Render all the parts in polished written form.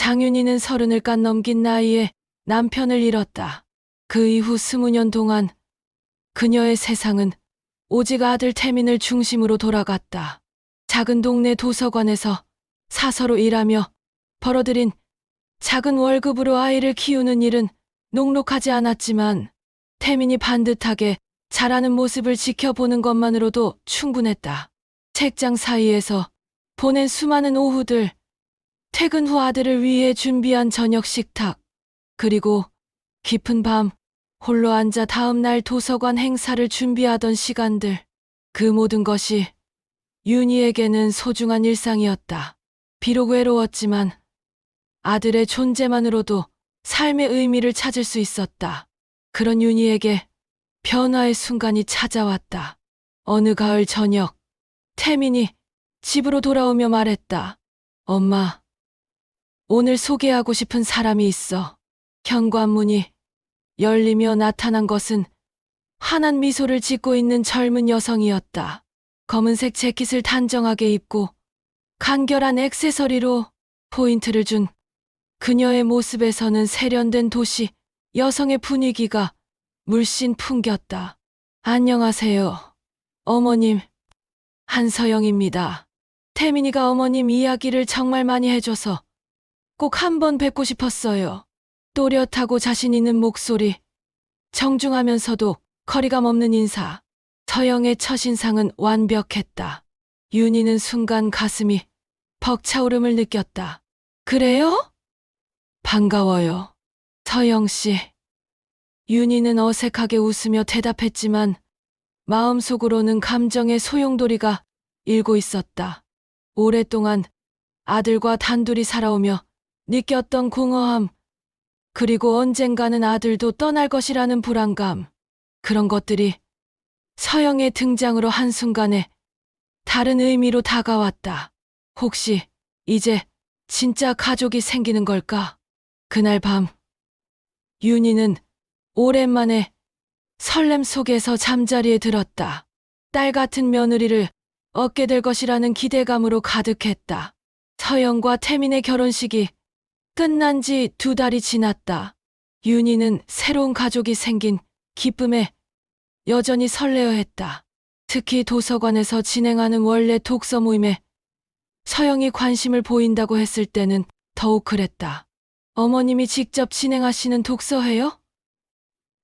장윤희는 30을 깐 넘긴 나이에 남편을 잃었다. 그 이후 20년 동안 그녀의 세상은 오직 아들 태민을 중심으로 돌아갔다. 작은 동네 도서관에서 사서로 일하며 벌어들인 작은 월급으로 아이를 키우는 일은 녹록하지 않았지만 태민이 반듯하게 자라는 모습을 지켜보는 것만으로도 충분했다. 책장 사이에서 보낸 수많은 오후들, 퇴근 후 아들을 위해 준비한 저녁 식탁, 그리고 깊은 밤 홀로 앉아 다음 날 도서관 행사를 준비하던 시간들, 그 모든 것이 윤희에게는 소중한 일상이었다. 비록 외로웠지만 아들의 존재만으로도 삶의 의미를 찾을 수 있었다. 그런 윤희에게 변화의 순간이 찾아왔다. 어느 가을 저녁, 태민이 집으로 돌아오며 말했다. 엄마, 오늘 소개하고 싶은 사람이 있어. 현관문이 열리며 나타난 것은 환한 미소를 짓고 있는 젊은 여성이었다. 검은색 재킷을 단정하게 입고 간결한 액세서리로 포인트를 준 그녀의 모습에서는 세련된 도시 여성의 분위기가 물씬 풍겼다. 안녕하세요, 어머님. 한서영입니다. 태민이가 어머님 이야기를 정말 많이 해줘서 꼭 한번 뵙고 싶었어요. 또렷하고 자신 있는 목소리, 정중하면서도 거리감 없는 인사. 서영의 첫인상은 완벽했다. 윤희는 순간 가슴이 벅차오름을 느꼈다. 그래요? 반가워요, 서영씨. 윤희는 어색하게 웃으며 대답했지만 마음속으로는 감정의 소용돌이가 일고 있었다. 오랫동안 아들과 단둘이 살아오며 느꼈던 공허함, 그리고 언젠가는 아들도 떠날 것이라는 불안감, 그런 것들이 서영의 등장으로 한순간에 다른 의미로 다가왔다. 혹시 이제 진짜 가족이 생기는 걸까? 그날 밤, 윤희는 오랜만에 설렘 속에서 잠자리에 들었다. 딸 같은 며느리를 얻게 될 것이라는 기대감으로 가득했다. 서영과 태민의 결혼식이 끝난 지 2달이 지났다. 윤희는 새로운 가족이 생긴 기쁨에 여전히 설레어 했다. 특히 도서관에서 진행하는 원래 독서 모임에 서영이 관심을 보인다고 했을 때는 더욱 그랬다. 어머님이 직접 진행하시는 독서회요?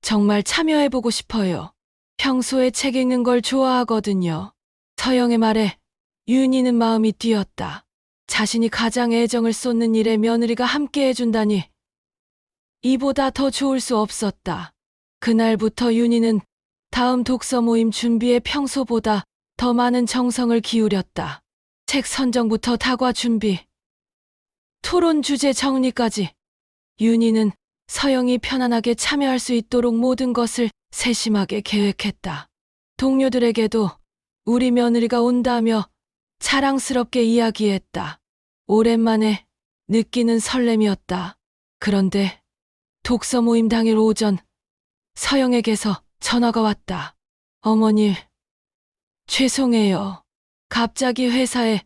정말 참여해보고 싶어요. 평소에 책 읽는 걸 좋아하거든요. 서영의 말에 윤희는 마음이 뛰었다. 자신이 가장 애정을 쏟는 일에 며느리가 함께 해준다니 이보다 더 좋을 수 없었다. 그날부터 윤희는 다음 독서 모임 준비에 평소보다 더 많은 정성을 기울였다. 책 선정부터 다과 준비, 토론 주제 정리까지. 윤희는 서영이 편안하게 참여할 수 있도록 모든 것을 세심하게 계획했다. 동료들에게도 우리 며느리가 온다며 자랑스럽게 이야기했다. 오랜만에 느끼는 설렘이었다. 그런데 독서 모임 당일 오전, 서영에게서 전화가 왔다. 어머니, 죄송해요. 갑자기 회사에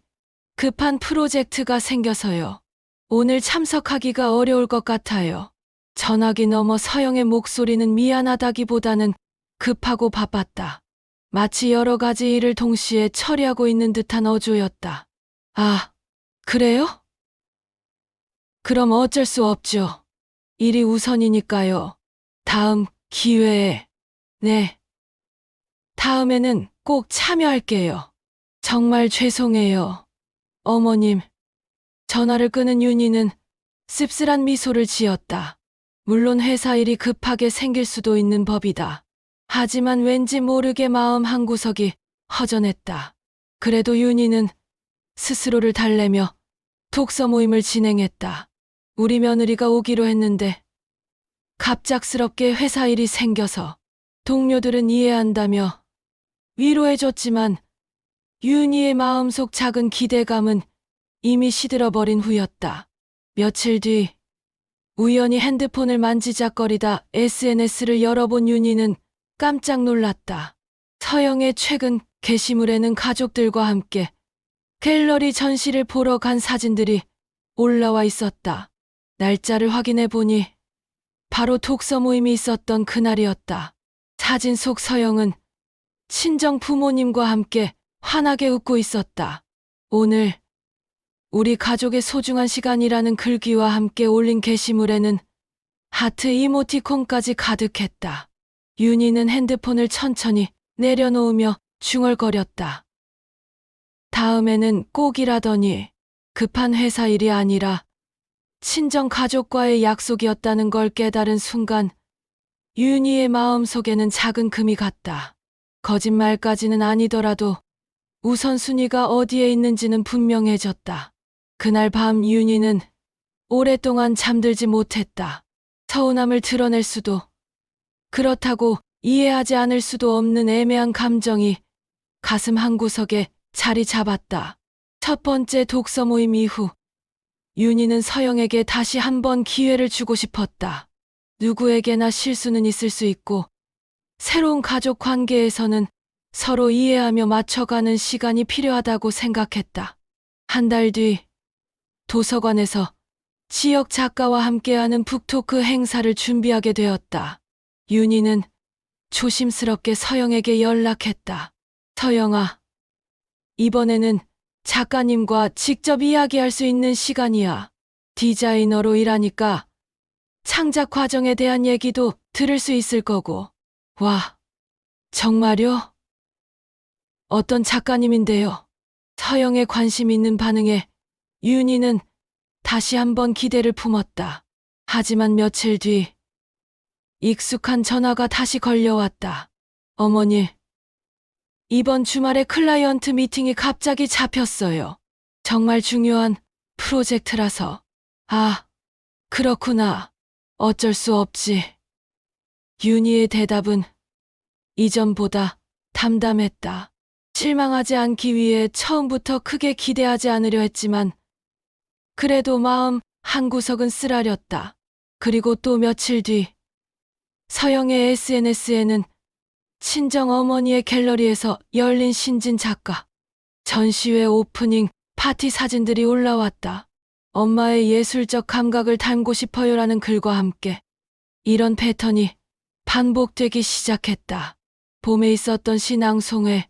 급한 프로젝트가 생겨서요. 오늘 참석하기가 어려울 것 같아요. 전화기 너머 서영의 목소리는 미안하다기보다는 급하고 바빴다. 마치 여러 가지 일을 동시에 처리하고 있는 듯한 어조였다. 아, 그래요? 그럼 어쩔 수 없죠. 일이 우선이니까요. 다음 기회에. 네. 다음에는 꼭 참여할게요. 정말 죄송해요, 어머님. 전화를 끄는 윤희는 씁쓸한 미소를 지었다. 물론 회사 일이 급하게 생길 수도 있는 법이다. 하지만 왠지 모르게 마음 한구석이 허전했다. 그래도 윤희는 스스로를 달래며 독서 모임을 진행했다. 우리 며느리가 오기로 했는데 갑작스럽게 회사 일이 생겨서. 동료들은 이해한다며 위로해줬지만 윤희의 마음속 작은 기대감은 이미 시들어버린 후였다. 며칠 뒤 우연히 핸드폰을 만지작거리다 SNS를 열어본 윤희는 깜짝 놀랐다. 서영의 최근 게시물에는 가족들과 함께 갤러리 전시를 보러 간 사진들이 올라와 있었다. 날짜를 확인해 보니 바로 독서 모임이 있었던 그날이었다. 사진 속 서영은 친정 부모님과 함께 환하게 웃고 있었다. 오늘 우리 가족의 소중한 시간이라는 글귀와 함께 올린 게시물에는 하트 이모티콘까지 가득했다. 윤희는 핸드폰을 천천히 내려놓으며 중얼거렸다. 다음에는 꼭이라더니 급한 회사 일이 아니라 친정 가족과의 약속이었다는 걸 깨달은 순간 윤희의 마음속에는 작은 금이 갔다. 거짓말까지는 아니더라도 우선순위가 어디에 있는지는 분명해졌다. 그날 밤 윤희는 오랫동안 잠들지 못했다. 서운함을 드러낼 수도, 그렇다고 이해하지 않을 수도 없는 애매한 감정이 가슴 한구석에 자리 잡았다. 첫 번째 독서 모임 이후 윤희는 서영에게 다시 한번 기회를 주고 싶었다. 누구에게나 실수는 있을 수 있고 새로운 가족 관계에서는 서로 이해하며 맞춰가는 시간이 필요하다고 생각했다. 한 달 뒤 도서관에서 지역 작가와 함께하는 북토크 행사를 준비하게 되었다. 윤희는 조심스럽게 서영에게 연락했다. 서영아, 이번에는 작가님과 직접 이야기할 수 있는 시간이야. 디자이너로 일하니까 창작 과정에 대한 얘기도 들을 수 있을 거고. 와, 정말요? 어떤 작가님인데요? 서영의 관심 있는 반응에 윤희는 다시 한번 기대를 품었다. 하지만 며칠 뒤 익숙한 전화가 다시 걸려왔다. 어머니, 이번 주말에 클라이언트 미팅이 갑자기 잡혔어요. 정말 중요한 프로젝트라서. 아, 그렇구나. 어쩔 수 없지. 윤희의 대답은 이전보다 담담했다. 실망하지 않기 위해 처음부터 크게 기대하지 않으려 했지만 그래도 마음 한구석은 쓰라렸다. 그리고 또 며칠 뒤 서영의 SNS에는 친정 어머니의 갤러리에서 열린 신진 작가 전시회 오프닝 파티 사진들이 올라왔다. 엄마의 예술적 감각을 닮고 싶어요라는 글과 함께 이런 패턴이 반복되기 시작했다. 봄에 있었던 시낭송회,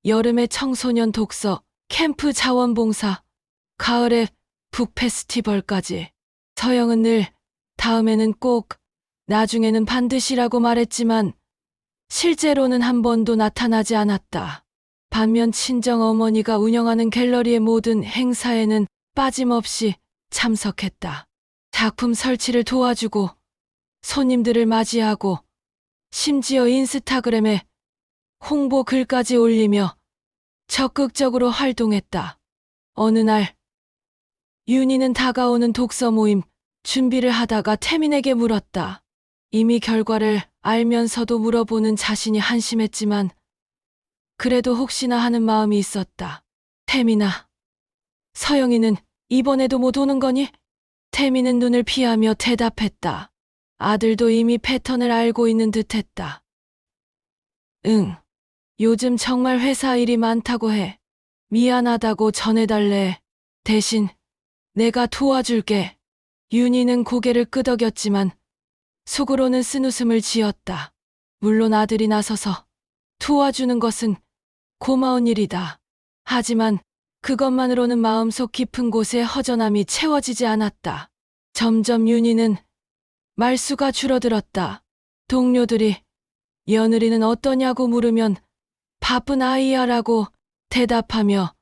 여름에 청소년 독서, 캠프 자원봉사, 가을에 북 페스티벌까지. 서영은 늘 다음에는 꼭, 나중에는 반드시라고 말했지만 실제로는 한 번도 나타나지 않았다. 반면 친정 어머니가 운영하는 갤러리의 모든 행사에는 빠짐없이 참석했다. 작품 설치를 도와주고 손님들을 맞이하고 심지어 인스타그램에 홍보 글까지 올리며 적극적으로 활동했다. 어느 날 윤희는 다가오는 독서 모임 준비를 하다가 태민에게 물었다. 이미 결과를 알면서도 물어보는 자신이 한심했지만 그래도 혹시나 하는 마음이 있었다. 태민아, 서영이는 이번에도 못 오는 거니? 태민은 눈을 피하며 대답했다. 아들도 이미 패턴을 알고 있는 듯했다. 응, 요즘 정말 회사 일이 많다고 해. 미안하다고 전해달래. 대신 내가 도와줄게. 윤희는 고개를 끄덕였지만 속으로는 쓴웃음을 지었다. 물론 아들이 나서서 도와주는 것은 고마운 일이다. 하지만 그것만으로는 마음속 깊은 곳에 허전함이 채워지지 않았다. 점점 윤희는 말수가 줄어들었다. 동료들이 며느리는 어떠냐고 물으면 바쁜 아이야라고 대답하며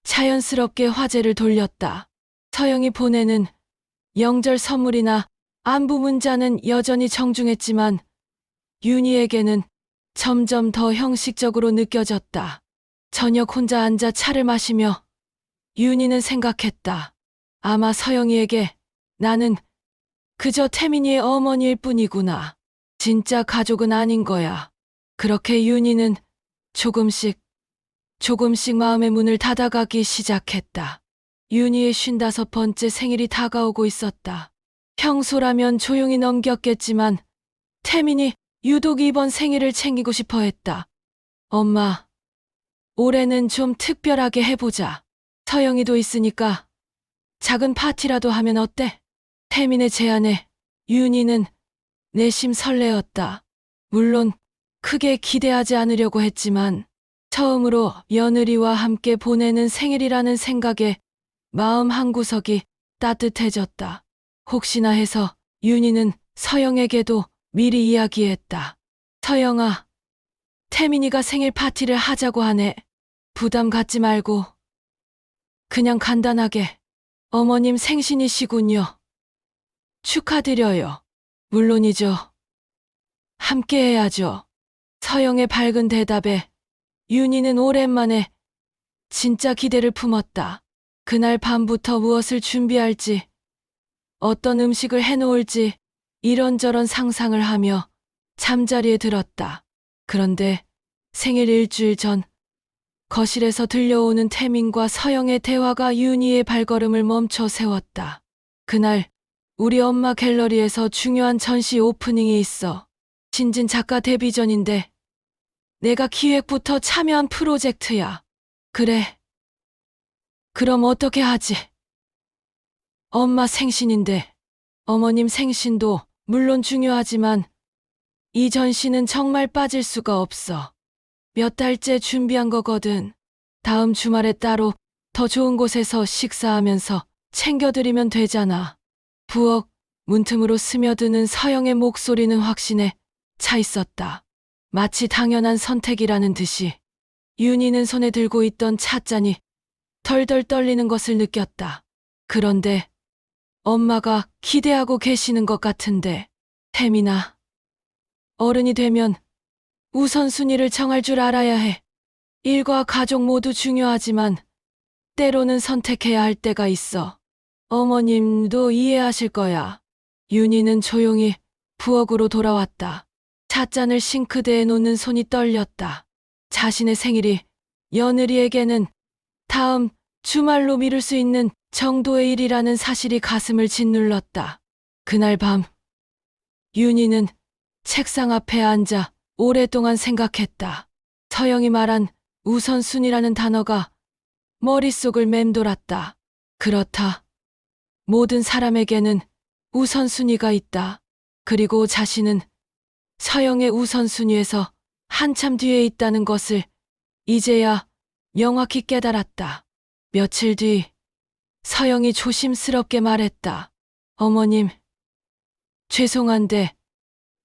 자연스럽게 화제를 돌렸다. 서영이 보내는 영절 선물이나 안부 문자는 여전히 정중했지만 윤희에게는 점점 더 형식적으로 느껴졌다. 저녁 혼자 앉아 차를 마시며 윤희는 생각했다. 아마 서영이에게 나는 그저 태민이의 어머니일 뿐이구나. 진짜 가족은 아닌 거야. 그렇게 윤희는 조금씩 마음의 문을 닫아가기 시작했다. 윤희의 55번째 생일이 다가오고 있었다. 평소라면 조용히 넘겼겠지만 태민이 유독 이번 생일을 챙기고 싶어 했다. 엄마, 올해는 좀 특별하게 해보자. 서영이도 있으니까 작은 파티라도 하면 어때? 태민의 제안에 윤희는 내심 설레었다. 물론 크게 기대하지 않으려고 했지만 처음으로 며느리와 함께 보내는 생일이라는 생각에 마음 한구석이 따뜻해졌다. 혹시나 해서 윤희는 서영에게도 미리 이야기했다. 서영아, 태민이가 생일 파티를 하자고 하네. 부담 갖지 말고 그냥 간단하게. 어머님 생신이시군요. 축하드려요. 물론이죠. 함께 해야죠. 서영의 밝은 대답에 윤희는 오랜만에 진짜 기대를 품었다. 그날 밤부터 무엇을 준비할지, 어떤 음식을 해놓을지 이런저런 상상을 하며 잠자리에 들었다. 그런데 생일 일주일 전 거실에서 들려오는 태민과 서영의 대화가 윤희의 발걸음을 멈춰 세웠다. 그날 우리 엄마 갤러리에서 중요한 전시 오프닝이 있어. 신진 작가 데뷔전인데 내가 기획부터 참여한 프로젝트야. 그래. 그럼 어떻게 하지? 엄마 생신인데 어머님 생신도 물론 중요하지만 이 전시는 정말 빠질 수가 없어. 몇 달째 준비한 거거든. 다음 주말에 따로 더 좋은 곳에서 식사하면서 챙겨드리면 되잖아. 부엌 문틈으로 스며드는 서영의 목소리는 확신에 차 있었다. 마치 당연한 선택이라는 듯이 윤희는 손에 들고 있던 찻잔이 덜덜 떨리는 것을 느꼈다. 그런데 엄마가 기대하고 계시는 것 같은데. 태민아, 어른이 되면 우선순위를 정할 줄 알아야 해. 일과 가족 모두 중요하지만 때로는 선택해야 할 때가 있어. 어머님도 이해하실 거야. 윤희는 조용히 부엌으로 돌아왔다. 찻잔을 싱크대에 놓는 손이 떨렸다. 자신의 생일이 며느리에게는 다음 주말로 미룰 수 있는 정도의 일이라는 사실이 가슴을 짓눌렀다. 그날 밤 윤희는 책상 앞에 앉아 오랫동안 생각했다. 서영이 말한 우선순위라는 단어가 머릿속을 맴돌았다. 그렇다. 모든 사람에게는 우선순위가 있다. 그리고 자신은 서영의 우선순위에서 한참 뒤에 있다는 것을 이제야 명확히 깨달았다. 며칠 뒤 서영이 조심스럽게 말했다. 어머님, 죄송한데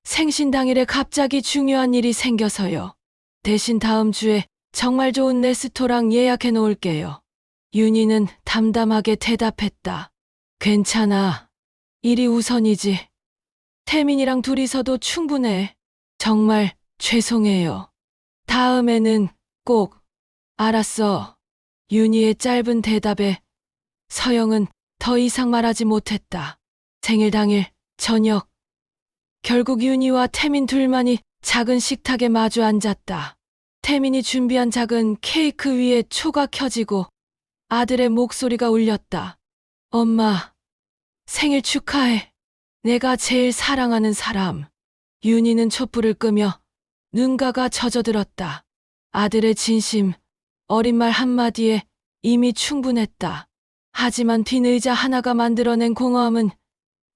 생신 당일에 갑자기 중요한 일이 생겨서요. 대신 다음 주에 정말 좋은 레스토랑 예약해 놓을게요. 윤희는 담담하게 대답했다. 괜찮아. 일이 우선이지. 태민이랑 둘이서도 충분해. 정말 죄송해요. 다음에는 꼭. 알았어. 윤희의 짧은 대답에 서영은 더 이상 말하지 못했다. 생일 당일 저녁. 결국 윤희와 태민 둘만이 작은 식탁에 마주 앉았다. 태민이 준비한 작은 케이크 위에 초가 켜지고 아들의 목소리가 울렸다. 엄마, 생일 축하해. 내가 제일 사랑하는 사람. 윤희는 촛불을 끄며 눈가가 젖어들었다. 아들의 진심, 어린 말 한마디에 이미 충분했다. 하지만 빈 의자 하나가 만들어낸 공허함은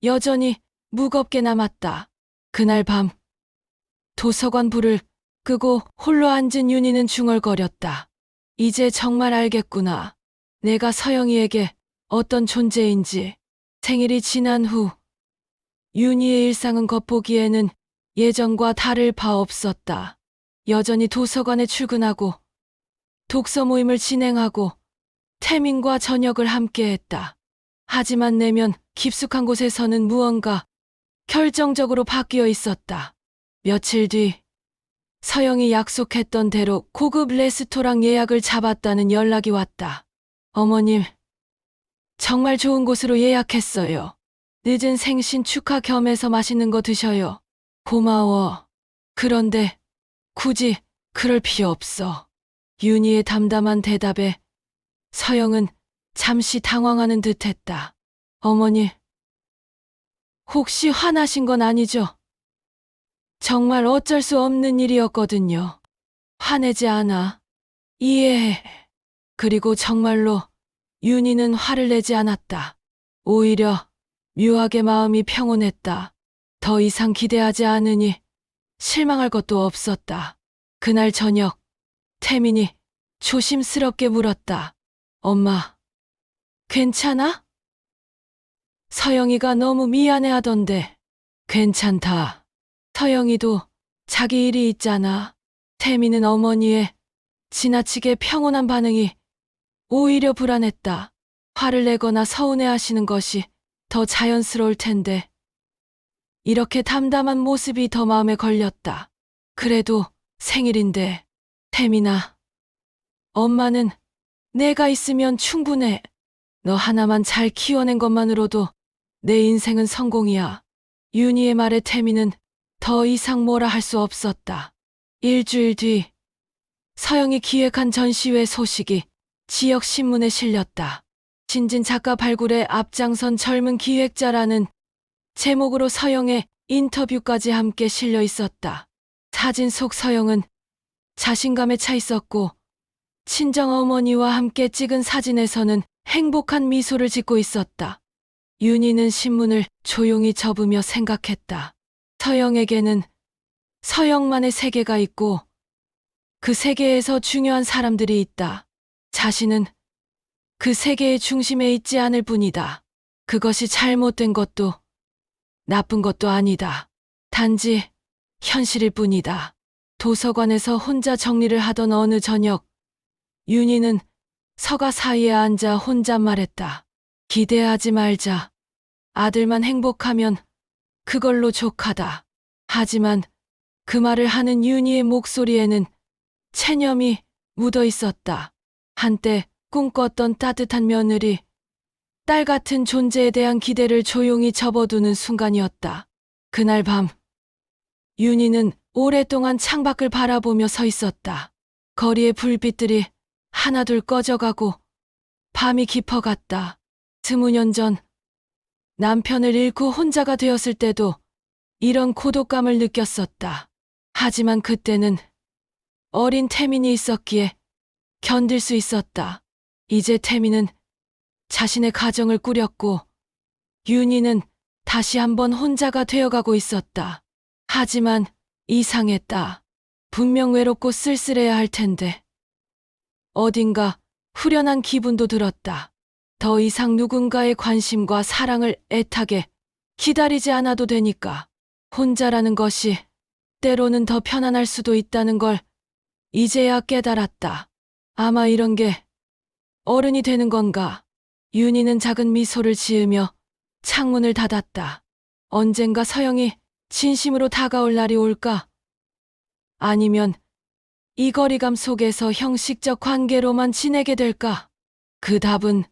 여전히 무겁게 남았다. 그날 밤 도서관 불을 끄고 홀로 앉은 윤희는 중얼거렸다. 이제 정말 알겠구나. 내가 서영이에게 어떤 존재인지. 생일이 지난 후 윤희의 일상은 겉보기에는 예전과 다를 바 없었다. 여전히 도서관에 출근하고 독서 모임을 진행하고 태민과 저녁을 함께했다. 하지만 내면 깊숙한 곳에서는 무언가 결정적으로 바뀌어 있었다. 며칠 뒤 서영이 약속했던 대로 고급 레스토랑 예약을 잡았다는 연락이 왔다. 어머님, 정말 좋은 곳으로 예약했어요. 늦은 생신 축하 겸해서 맛있는 거 드셔요. 고마워. 그런데 굳이 그럴 필요 없어. 윤희의 담담한 대답에 서영은 잠시 당황하는 듯했다. 어머니, 혹시 화나신 건 아니죠? 정말 어쩔 수 없는 일이었거든요. 화내지 않아. 이해해. 그리고 정말로 윤희는 화를 내지 않았다. 오히려 묘하게 마음이 평온했다. 더 이상 기대하지 않으니 실망할 것도 없었다. 그날 저녁, 태민이 조심스럽게 물었다. 엄마, 괜찮아? 서영이가 너무 미안해하던데. 괜찮다. 서영이도 자기 일이 있잖아. 태민은 어머니의 지나치게 평온한 반응이 오히려 불안했다. 화를 내거나 서운해하시는 것이 더 자연스러울 텐데. 이렇게 담담한 모습이 더 마음에 걸렸다. 그래도 생일인데. 태민아, 엄마는 내가 있으면 충분해. 너 하나만 잘 키워낸 것만으로도 내 인생은 성공이야. 윤희의 말에 태민은 더 이상 뭐라 할 수 없었다. 일주일 뒤 서영이 기획한 전시회 소식이 지역 신문에 실렸다. 신진 작가 발굴에 앞장선 젊은 기획자라는 제목으로 서영의 인터뷰까지 함께 실려 있었다. 사진 속 서영은 자신감에 차 있었고 친정어머니와 함께 찍은 사진에서는 행복한 미소를 짓고 있었다. 윤희는 신문을 조용히 접으며 생각했다. 서영에게는 서영만의 세계가 있고 그 세계에서 중요한 사람들이 있다. 자신은 그 세계의 중심에 있지 않을 뿐이다. 그것이 잘못된 것도 나쁜 것도 아니다. 단지 현실일 뿐이다. 도서관에서 혼자 정리를 하던 어느 저녁, 윤희는 서가 사이에 앉아 혼잣말했다. 기대하지 말자. 아들만 행복하면 그걸로 족하다. 하지만 그 말을 하는 윤희의 목소리에는 체념이 묻어 있었다. 한때 꿈꿨던 따뜻한 며느리, 딸 같은 존재에 대한 기대를 조용히 접어두는 순간이었다. 그날 밤, 윤희는 오랫동안 창밖을 바라보며 서 있었다. 거리의 불빛들이 하나둘 꺼져가고 밤이 깊어갔다. 20년 전 남편을 잃고 혼자가 되었을 때도 이런 고독감을 느꼈었다. 하지만 그때는 어린 태민이 있었기에 견딜 수 있었다. 이제 태민은 자신의 가정을 꾸렸고 윤희는 다시 한번 혼자가 되어가고 있었다. 하지만 이상했다. 분명 외롭고 쓸쓸해야 할 텐데. 어딘가 후련한 기분도 들었다. 더 이상 누군가의 관심과 사랑을 애타게 기다리지 않아도 되니까. 혼자라는 것이 때로는 더 편안할 수도 있다는 걸 이제야 깨달았다. 아마 이런 게 어른이 되는 건가. 윤희는 작은 미소를 지으며 창문을 닫았다. 언젠가 서영이 진심으로 다가올 날이 올까? 아니면 이 거리감 속에서 형식적 관계로만 지내게 될까? 그 답은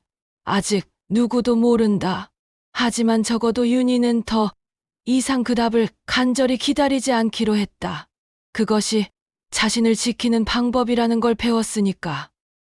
아직 누구도 모른다. 하지만 적어도 윤희는 더 이상 그 답을 간절히 기다리지 않기로 했다. 그것이 자신을 지키는 방법이라는 걸 배웠으니까.